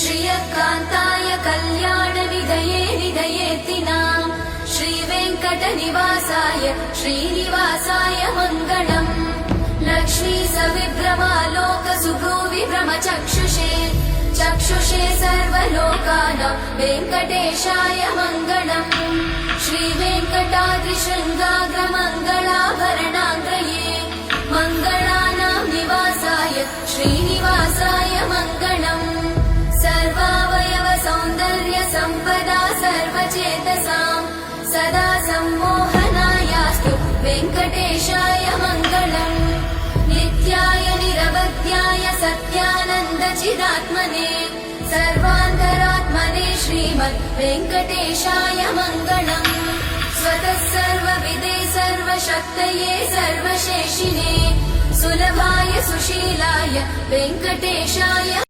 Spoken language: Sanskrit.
श्रियकान्ताय कल्याणनिधये निधयेतिनाम् श्रीवेङ्कटनिवासाय श्रीनिवासाय मङ्गलम् लक्ष्मी सविभ्रमालोकसुभ्रूविभ्रमचक्षुषे चक्षुषे सर्वलोकानां वेङ्कटेशाय मङ्गलम् श्रीवेङ्कटाद्रिशृङ्गाग्रमङ्गलाभरणाग्रये मङ्गलानां निवासाय श्रीनिवासाय मङ्गलम् सर्वावयव सौन्दर्य सम्पदा सर्वचेतसां सदा सम्मोहनायास्तु वेङ्कटेशाय मङ्गलम् नित्याय निरवध्याय सत्यानन्दचिदात्मने सर्वान्तरात्मने श्रीमद् वेङ्कटेशाय मङ्गलम् स्वतः सर्वविदे सर्वशक्तये सर्वशेषिने सुलभाय सुशीलाय वेङ्कटेशाय